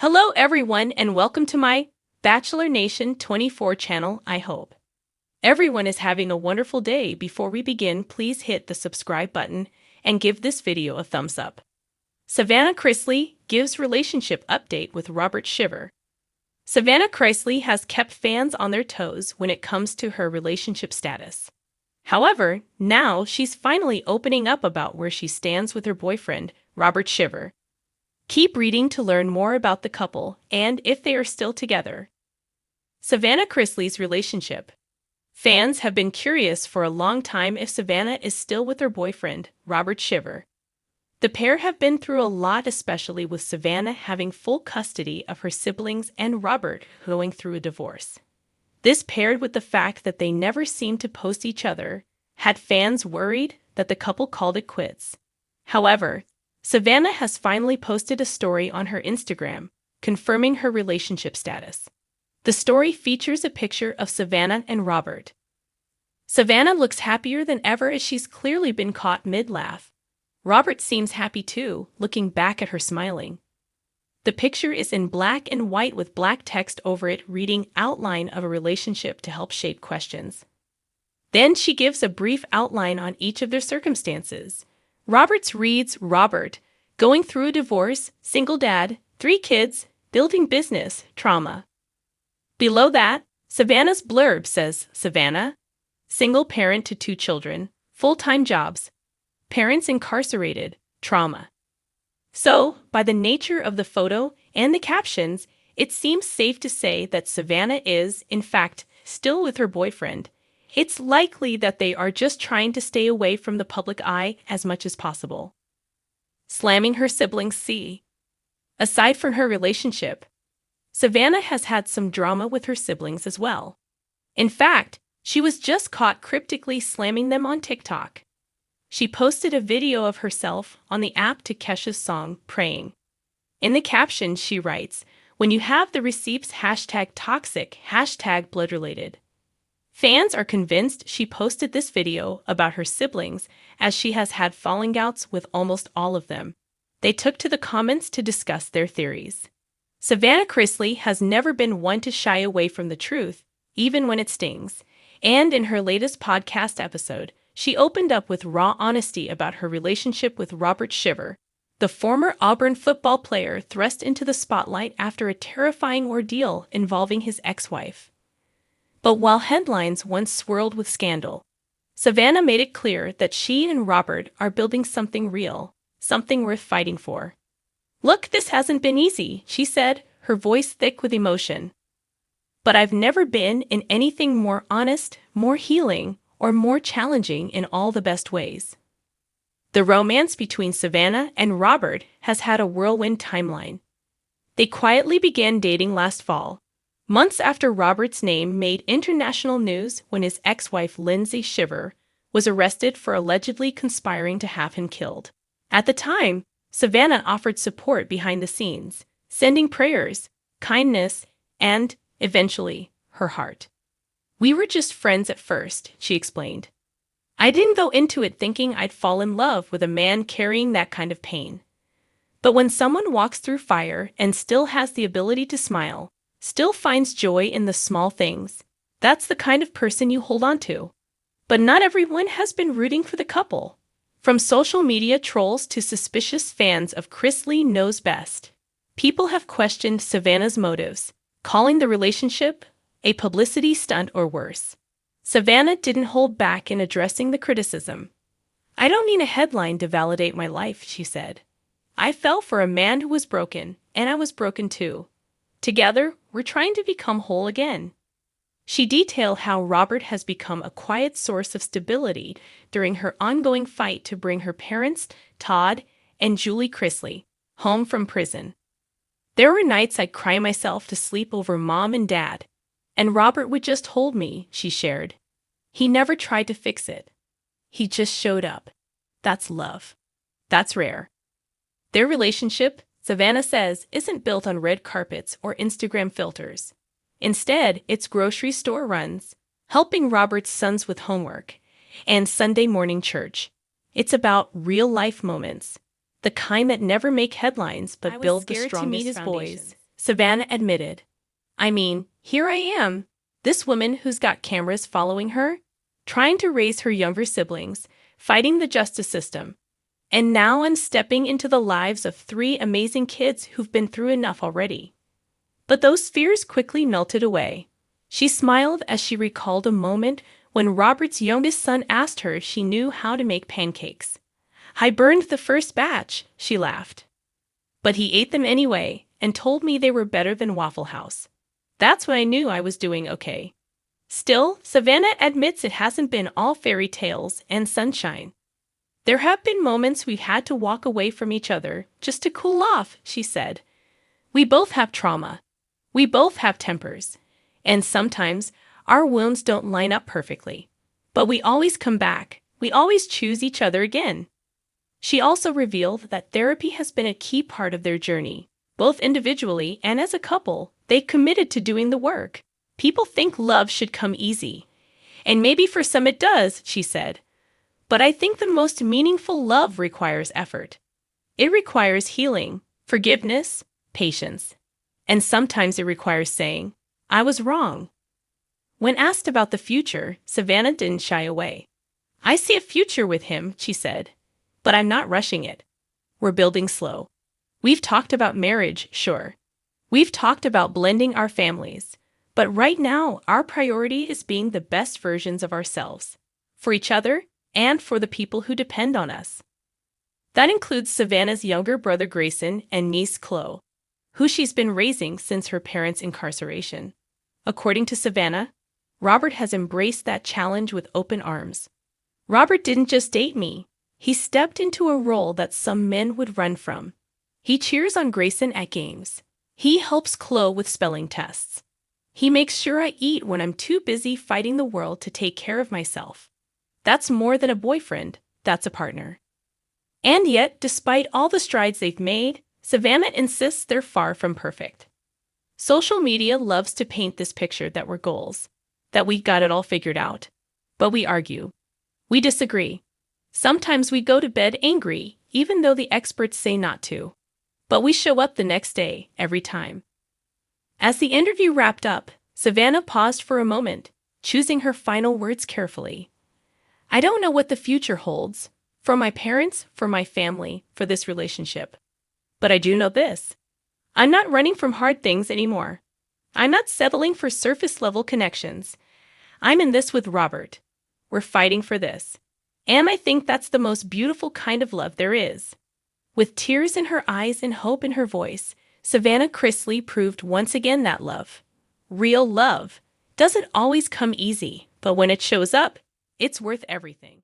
Hello everyone and welcome to my Bachelor Nation 24 channel. I hope everyone is having a wonderful day. Before we begin, please hit the subscribe button and give this video a thumbs up. Savannah Chrisley gives relationship update with Robert Shiver. Savannah Chrisley has kept fans on their toes when it comes to her relationship status. However, now she's finally opening up about where she stands with her boyfriend, Robert Shiver. Keep reading to learn more about the couple and if they are still together. Savannah Chrisley's relationship. Fans have been curious for a long time if Savannah is still with her boyfriend, Robert Shiver. The pair have been through a lot, especially with Savannah having full custody of her siblings and Robert going through a divorce. This, paired with the fact that they never seemed to post each other, had fans worried that the couple called it quits. However, Savannah has finally posted a story on her Instagram, confirming her relationship status. The story features a picture of Savannah and Robert. Savannah looks happier than ever as she's clearly been caught mid-laugh. Robert seems happy too, looking back at her smiling. The picture is in black and white with black text over it reading "outline of a relationship" to help shape questions. Then she gives a brief outline on each of their circumstances. Robert's reads, Robert, going through a divorce, single dad, 3 kids, building business, trauma. Below that, Savannah's blurb says, Savannah, single parent to 2 children, full-time jobs, parents incarcerated, trauma. So, by the nature of the photo and the captions, it seems safe to say that Savannah is, in fact, still with her boyfriend. It's likely that they are just trying to stay away from the public eye as much as possible. Slamming her siblings. See. Aside from her relationship, Savannah has had some drama with her siblings as well. In fact, she was just caught cryptically slamming them on TikTok. She posted a video of herself on the app to Kesha's song, Praying. In the caption, she writes, when you have the receipts, #toxic, #blood-related. Fans are convinced she posted this video about her siblings as she has had falling outs with almost all of them. They took to the comments to discuss their theories. Savannah Chrisley has never been one to shy away from the truth, even when it stings. And in her latest podcast episode, she opened up with raw honesty about her relationship with Robert Shiver, the former Auburn football player thrust into the spotlight after a terrifying ordeal involving his ex-wife. But while headlines once swirled with scandal, Savannah made it clear that she and Robert are building something real, something worth fighting for. Look, this hasn't been easy, she said, her voice thick with emotion. But I've never been in anything more honest, more healing, or more challenging in all the best ways. The romance between Savannah and Robert has had a whirlwind timeline. They quietly began dating last fall, months after Robert's name made international news when his ex-wife Lindsay Shiver was arrested for allegedly conspiring to have him killed. At the time, Savannah offered support behind the scenes, sending prayers, kindness, and, eventually, her heart. We were just friends at first, she explained. I didn't go into it thinking I'd fall in love with a man carrying that kind of pain. But when someone walks through fire and still has the ability to smile, still finds joy in the small things, that's the kind of person you hold on to. But not everyone has been rooting for the couple. From social media trolls to suspicious fans of Chrisley Knows Best, people have questioned Savannah's motives, calling the relationship a publicity stunt or worse. Savannah didn't hold back in addressing the criticism. I don't need a headline to validate my life, she said. I fell for a man who was broken, and I was broken too. Together, we're trying to become whole again. She detailed how Robert has become a quiet source of stability during her ongoing fight to bring her parents, Todd and Julie Chrisley, home from prison. There were nights I'd cry myself to sleep over Mom and Dad, and Robert would just hold me, she shared. He never tried to fix it. He just showed up. That's love. That's rare. Their relationship, Savannah says, isn't built on red carpets or Instagram filters. Instead, it's grocery store runs, helping Robert's sons with homework, and Sunday morning church. It's about real-life moments, the kind that never make headlines but build the strongest foundations. Savannah admitted. I mean, here I am, this woman who's got cameras following her, trying to raise her younger siblings, fighting the justice system. And now I'm stepping into the lives of 3 amazing kids who've been through enough already. But those fears quickly melted away. She smiled as she recalled a moment when Robert's youngest son asked her if she knew how to make pancakes. I burned the first batch, she laughed. But he ate them anyway and told me they were better than Waffle House. That's when I knew I was doing okay. Still, Savannah admits it hasn't been all fairy tales and sunshine. There have been moments we've had to walk away from each other just to cool off, she said. We both have trauma. We both have tempers. And sometimes our wounds don't line up perfectly. But we always come back. We always choose each other again. She also revealed that therapy has been a key part of their journey. Both individually and as a couple, they committed to doing the work. People think love should come easy. And maybe for some it does, she said. But I think the most meaningful love requires effort. It requires healing, forgiveness, patience. And sometimes it requires saying, I was wrong. When asked about the future, Savannah didn't shy away. I see a future with him, she said. But I'm not rushing it. We're building slow. We've talked about marriage, sure. We've talked about blending our families. But right now, our priority is being the best versions of ourselves. For each other, and for the people who depend on us. That includes Savannah's younger brother Grayson and niece Chloe, who she's been raising since her parents' incarceration. According to Savannah, Robert has embraced that challenge with open arms. Robert didn't just date me. He stepped into a role that some men would run from. He cheers on Grayson at games. He helps Chloe with spelling tests. He makes sure I eat when I'm too busy fighting the world to take care of myself. That's more than a boyfriend, that's a partner. And yet, despite all the strides they've made, Savannah insists they're far from perfect. Social media loves to paint this picture that we're goals, that we've got it all figured out. But we argue. We disagree. Sometimes we go to bed angry, even though the experts say not to. But we show up the next day, every time. As the interview wrapped up, Savannah paused for a moment, choosing her final words carefully. I don't know what the future holds, for my parents, for my family, for this relationship. But I do know this. I'm not running from hard things anymore. I'm not settling for surface-level connections. I'm in this with Robert. We're fighting for this. And I think that's the most beautiful kind of love there is. With tears in her eyes and hope in her voice, Savannah Chrisley proved once again that love, real love, doesn't always come easy, but when it shows up, it's worth everything.